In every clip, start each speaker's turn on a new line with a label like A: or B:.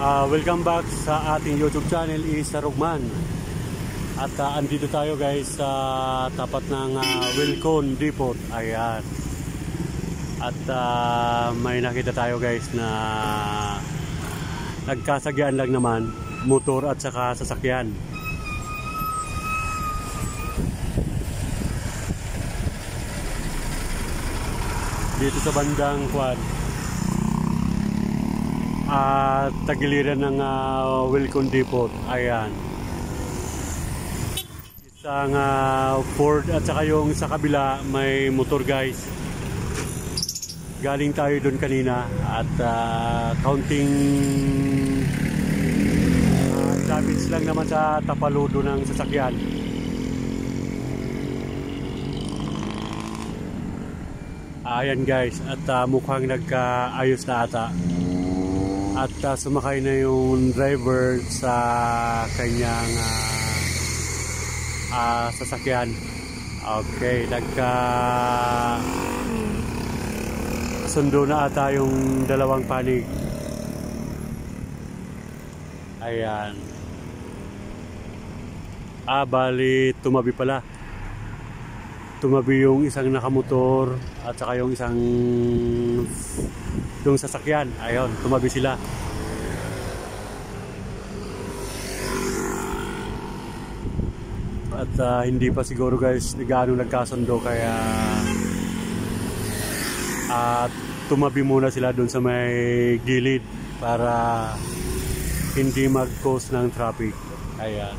A: Welcome back sa ating YouTube channel, Isa Rugman. At andito tayo guys sa tapat ng Wilcon Depot. Ayan. At may nakita tayo guys na nagkasagyan lang naman, motor at saka sasakyan. Dito sa bandang Quad at tagiliran ng Wilcon Depot. Ayan, isang Ford at saka yung sa kabila may motor guys. Galing tayo doon kanina at counting damage lang naman sa tapaludo ng sasakyan. Ayan guys, at mukhang nagkaayos na ata. At sumakay na yung driver sa kanyang sasakyan. Okay, sundo na ata yung dalawang panig. Ayan. Bali tumabi pala. Tumabi yung isang nakamotor at saka yung isang yung sasakyan. Ayun, tumabi sila. At hindi pa siguro guys gaano nagkasundo, kaya tumabi muna sila doon sa may gilid para hindi mag-cause ng traffic. Ayan.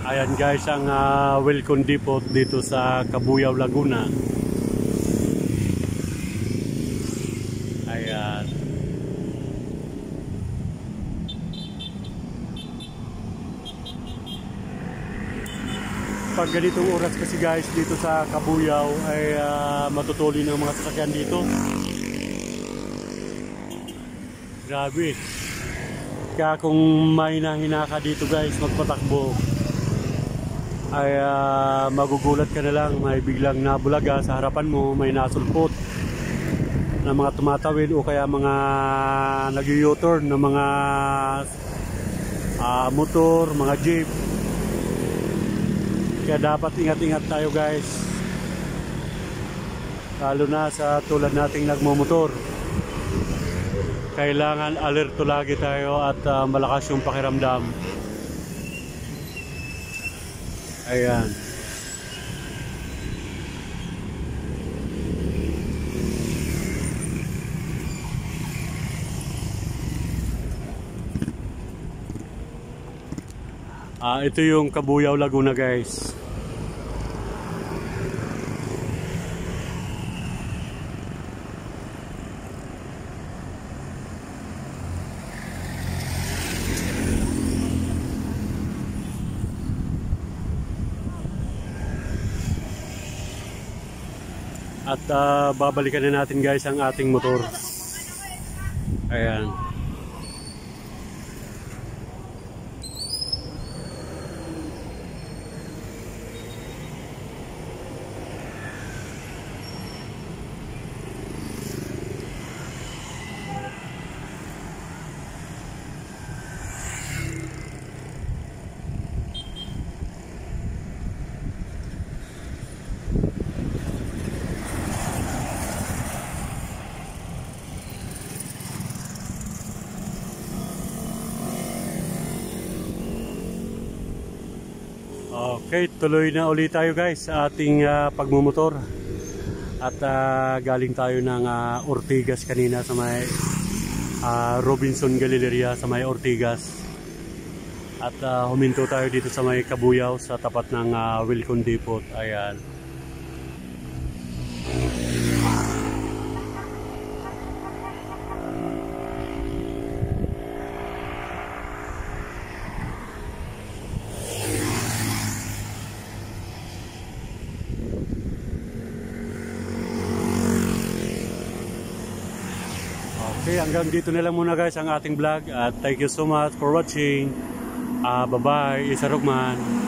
A: Ayan guys, ang Wilcon Depot dito sa Cabuyao, Laguna. Ayan. Pag ganitong oras kasi guys dito sa Cabuyao ay matutuloy ng mga sasakyan dito. Grabe. Kaya kung may nanginaka dito guys magpatakbo ay magugulat ka na lang, may biglang nabulaga sa harapan mo, may nasulpot na mga tumatawid o kaya mga nag-u-turn na mga motor, mga jeep. Kaya dapat ingat-ingat tayo guys, lalo na sa tulad nating nagmumotor. Kailangan alerto lagi tayo at malakas yung pakiramdam. Ayan. Ito yung Cabuyao, Laguna guys. At babalikan na natin guys ang ating motor. Ayan. Okay, tuloy na ulit tayo guys sa ating pagmumotor. At galing tayo ng Ortigas kanina sa may Robinson Galleria sa may Ortigas. At huminto tayo dito sa may Cabuyao sa tapat ng Wilcon Depot. Ayan. Okay, hanggang dito na lang muna guys ang ating vlog at thank you so much for watching. Bye bye, Isa Rugman.